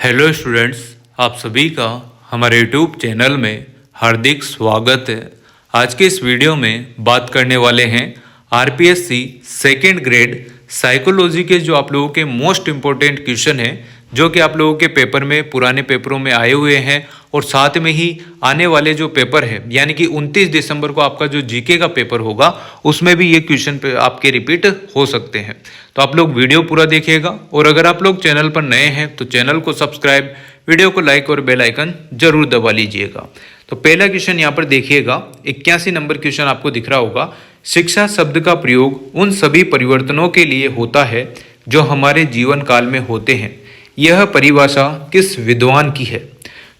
Hello students, आप सभी का हमारे यूट्यूब चैनल में हार्दिक स्वागत है। आज के इस वीडियो में बात करने वाले हैं आरपीएससी सेकेंड ग्रेड साइकोलॉजी के जो आप लोगों के मोस्ट इम्पोर्टेंट क्वेश्चन हैं, जो कि आप लोगों के पेपर में पुराने पेपरों में आए हुए हैं और साथ में ही आने वाले जो पेपर है यानी कि 29 दिसंबर को आपका जो जीके का पेपर होगा उसमें भी ये क्वेश्चन पे आपके रिपीट हो सकते हैं। तो आप लोग वीडियो पूरा देखिएगा और अगर आप लोग चैनल पर नए हैं तो चैनल को सब्सक्राइब, वीडियो को लाइक और बेल आइकन जरूर दबा लीजिएगा। तो पहला क्वेश्चन यहाँ पर देखिएगा, 81 नंबर क्वेश्चन आपको दिख रहा होगा। शिक्षा शब्द का प्रयोग उन सभी परिवर्तनों के लिए होता है जो हमारे जीवन काल में होते हैं। यह परिभाषा किस विद्वान की है?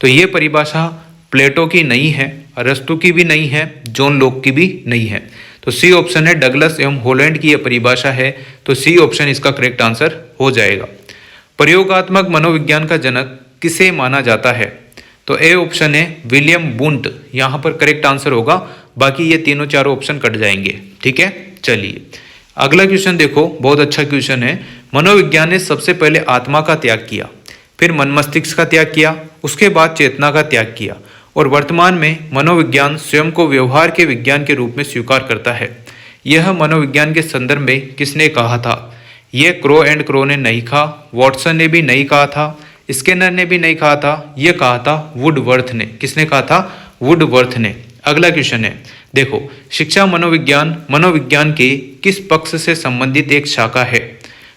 तो ये परिभाषा प्लेटो की नहीं है, अरस्तु की भी नहीं है, जॉन लॉक की भी नहीं है। तो सी ऑप्शन है, डगलस एवं हॉलैंड की यह परिभाषा है। तो सी ऑप्शन इसका करेक्ट आंसर हो जाएगा। प्रयोगात्मक मनोविज्ञान का जनक किसे माना जाता है? तो ए ऑप्शन है, विलियम वुंट यहाँ पर करेक्ट आंसर होगा। बाकी ये तीनों चारों ऑप्शन कट जाएंगे। ठीक है, चलिए अगला क्वेश्चन देखो, बहुत अच्छा क्वेश्चन है। मनोविज्ञान ने सबसे पहले आत्मा का त्याग किया, फिर मन मस्तिष्क का त्याग किया, उसके बाद चेतना का त्याग किया और वर्तमान में मनोविज्ञान स्वयं को व्यवहार के विज्ञान के रूप में स्वीकार करता है। यह मनोविज्ञान के संदर्भ में किसने कहा था? यह क्रो एंड क्रो ने नहीं कहा, वॉटसन ने भी नहीं कहा था, स्किनर ने भी नहीं कहा था, यह कहा था वुडवर्थ ने। किसने कहा था? वुडवर्थ ने। अगला क्वेश्चन है, देखो, शिक्षा मनोविज्ञान मनोविज्ञान के किस पक्ष से संबंधित एक शाखा है?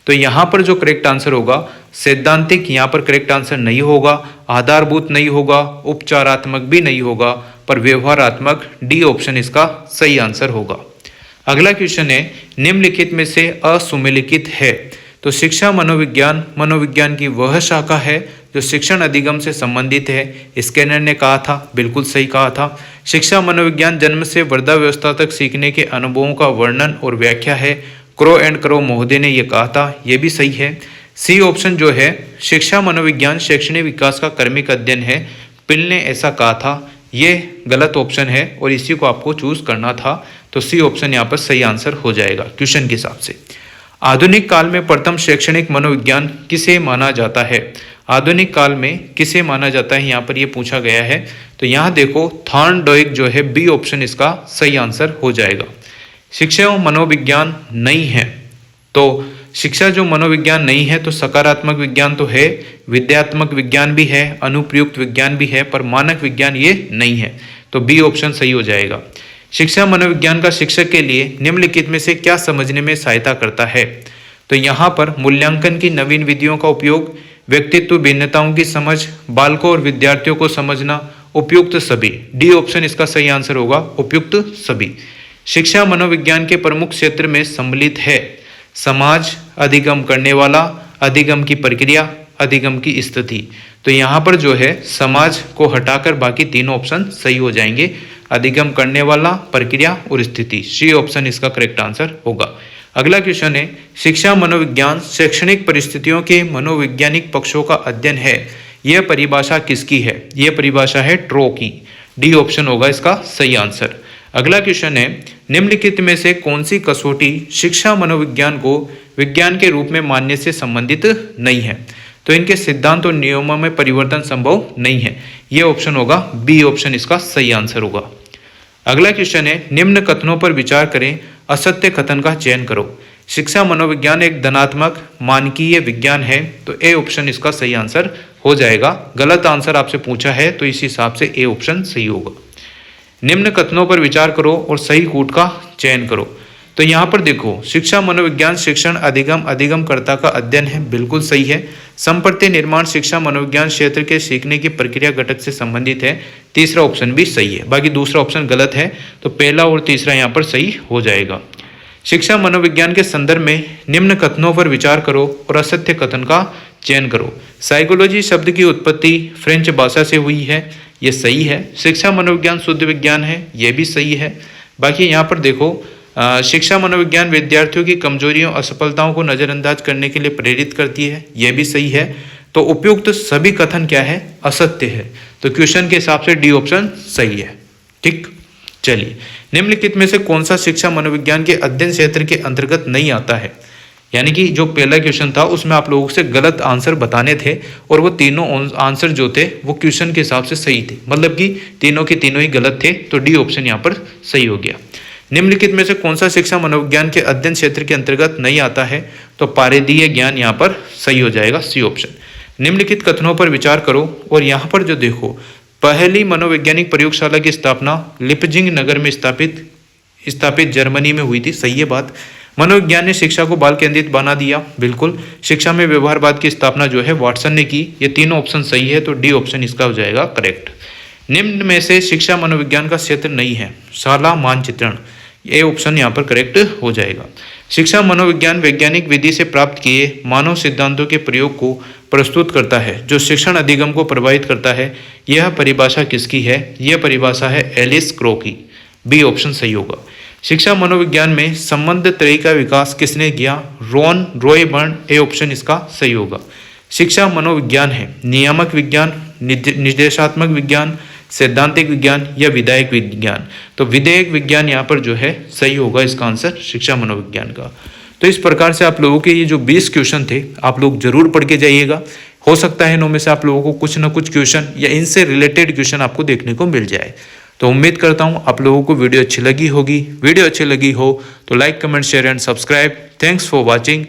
तो यहाँ पर जो करेक्ट आंसर होगा, सैद्धांतिक यहाँ पर करेक्ट आंसर नहीं होगा, आधारभूत नहीं होगा, उपचारात्मक भी नहीं होगा, पर व्यवहारात्मक, डी ऑप्शन इसका सही आंसर होगा। अगला क्वेश्चन है, निम्नलिखित में से असुमेलित है? तो शिक्षा मनोविज्ञान मनोविज्ञान की वह शाखा है जो शिक्षण अधिगम से संबंधित है। स्किनर ने कहा था, बिल्कुल सही कहा था। शिक्षा मनोविज्ञान जन्म से वृद्धावस्था तक सीखने के अनुभवों का वर्णन और व्याख्या है। क्रो एंड क्रो महोदय ने यह कहा था, यह भी सही है। सी ऑप्शन जो है, शिक्षा मनोविज्ञान शैक्षणिक विकास का क्रमिक अध्ययन है, पिल ने ऐसा कहा था, ये गलत ऑप्शन है और इसी को आपको चूज करना था। तो सी ऑप्शन यहाँ पर सही आंसर हो जाएगा क्वेश्चन के हिसाब से। आधुनिक काल में प्रथम शैक्षणिक मनोविज्ञान किसे माना जाता है? आधुनिक काल में किसे माना जाता है, यहाँ पर ये पूछा गया है। तो यहाँ देखो, थॉर्नडाइक जो है, बी ऑप्शन इसका सही आंसर हो जाएगा। शिक्षा मनोविज्ञान नहीं है, तो शिक्षा जो मनोविज्ञान नहीं है तो सकारात्मक विज्ञान तो है, विद्यात्मक विज्ञान भी है, अनुप्रयुक्त विज्ञान भी है, पर मानक विज्ञान ये नहीं है। तो बी ऑप्शन सही हो जाएगा। शिक्षा मनोविज्ञान का शिक्षक के लिए निम्नलिखित में से क्या समझने में सहायता करता है? तो यहाँ पर मूल्यांकन की नवीन विधियों का उपयोग, व्यक्तित्व भिन्नताओं की समझ, बालकों और विद्यार्थियों को समझना, उपयुक्त सभी, डी ऑप्शन इसका सही आंसर होगा, उपयुक्त सभी। शिक्षा मनोविज्ञान के प्रमुख क्षेत्र में सम्मिलित है। समाज, अधिगम करने वाला, अधिगम की प्रक्रिया, अधिगम की स्थिति। तो यहाँ पर जो है समाज को हटाकर बाकी तीनों ऑप्शन सही हो जाएंगे। अधिगम करने वाला, प्रक्रिया और स्थिति, सी ऑप्शन इसका करेक्ट आंसर होगा। अगला क्वेश्चन है, शिक्षा मनोविज्ञान शैक्षणिक परिस्थितियों के मनोवैज्ञानिक पक्षों का अध्ययन है। यह परिभाषा किसकी है? यह परिभाषा है ट्रो की, डी ऑप्शन होगा इसका सही आंसर। अगला क्वेश्चन है, निम्नलिखित में से कौन सी कसौटी शिक्षा मनोविज्ञान को विज्ञान के रूप में मानने से संबंधित नहीं है? तो इनके सिद्धांत और नियमों में परिवर्तन संभव नहीं है। यह ऑप्शन होगा, बी ऑप्शन इसका सही आंसर होगा। अगला क्वेश्चन है, निम्न कथनों पर विचार करें, असत्य कथन का चयन करो। शिक्षा मनोविज्ञान एक धनात्मक मानकीय विज्ञान है। तो ए ऑप्शन इसका सही आंसर हो जाएगा। गलत आंसर आपसे पूछा है तो इस हिसाब से ए ऑप्शन सही होगा। निम्न कथनों पर विचार करो और सही कूट का चयन करो। तो यहाँ पर देखो, शिक्षा मनोविज्ञान शिक्षण अधिगमकर्ता का अध्ययन है, बिल्कुल सही है। संप्रति निर्माण शिक्षा मनोविज्ञान क्षेत्र के सीखने की प्रक्रिया घटक से संबंधित है, तीसरा ऑप्शन भी सही है। बाकी दूसरा ऑप्शन गलत है, तो पहला और तीसरा यहाँ पर सही हो जाएगा। शिक्षा मनोविज्ञान के संदर्भ में निम्न कथनों पर विचार करो और असत्य कथन का चयन करो। साइकोलॉजी शब्द की उत्पत्ति फ्रेंच भाषा से हुई है, ये सही है। शिक्षा मनोविज्ञान शुद्ध विज्ञान है, ये भी सही है। बाकी यहाँ पर देखो, शिक्षा मनोविज्ञान विद्यार्थियों की कमजोरियों असफलताओं को नजरअंदाज करने के लिए प्रेरित करती है, यह भी सही है। तो उपयुक्त सभी कथन क्या है? असत्य है। तो क्वेश्चन के हिसाब से डी ऑप्शन सही है। ठीक, चलिए निम्नलिखित में से कौन सा शिक्षा मनोविज्ञान के अध्ययन क्षेत्र के अंतर्गत नहीं आता है? यानी कि जो पहला क्वेश्चन था उसमें आप लोगों से गलत आंसर बताने थे और वो तीनों आंसर जो थे वो क्वेश्चन के हिसाब से सही थे, मतलब कि तीनों के तीनों ही गलत थे, तो डी ऑप्शन यहाँ पर सही हो गया। निम्नलिखित में से कौन सा शिक्षा मनोविज्ञान के अध्ययन क्षेत्र के अंतर्गत नहीं आता है, तो पारिदीय ज्ञान यहाँ पर सही हो जाएगा, सी ऑप्शन। निम्नलिखित कथनों पर विचार करो और यहाँ पर जो देखो, पहली मनोवैज्ञानिक प्रयोगशाला की स्थापना लिपजिंग नगर में स्थापित जर्मनी में हुई थी, सही है बात। मनोविज्ञान ने शिक्षा को बाल केंद्रित बना दिया, बिल्कुल। शिक्षा में व्यवहारवाद की स्थापना जो है वाटसन ने की, ये तीनों ऑप्शन सही है, तो डी ऑप्शन इसका हो जाएगा करेक्ट। निम्न में से शिक्षा मनोविज्ञान का क्षेत्र नहीं है, शाला मानचित्रण, ये ऑप्शन यहाँ पर करेक्ट हो जाएगा। शिक्षा मनोविज्ञान वैज्ञानिक विधि से प्राप्त किए मानव सिद्धांतों के प्रयोग को प्रस्तुत करता है जो शिक्षण अधिगम को प्रभावित करता है। यह परिभाषा किसकी है, यह परिभाषा है एलिस क्रो की, बी ऑप्शन सही होगा। शिक्षा मनोविज्ञान में संबंध त्रयी का विकास किसने किया, रॉन रॉयबर्न, ए ऑप्शन इसका सही होगा। शिक्षा मनोविज्ञान है नियामक विज्ञान, निर्देशात्मक विज्ञान, सैद्धांतिक विज्ञान या विधायक विज्ञान, तो विधायक विज्ञान यहाँ पर जो है सही होगा इसका आंसर शिक्षा मनोविज्ञान का। तो इस प्रकार से आप लोगों के ये जो 20 क्वेश्चन थे आप लोग जरूर पढ़ के जाइएगा, हो सकता है इनमें में से आप लोगों को कुछ ना कुछ क्वेश्चन या इनसे रिलेटेड क्वेश्चन आपको देखने को मिल जाए। तो उम्मीद करता हूँ आप लोगों को वीडियो अच्छी लगी होगी। वीडियो अच्छी लगी हो तो like, comment, share and subscribe. Thanks for watching.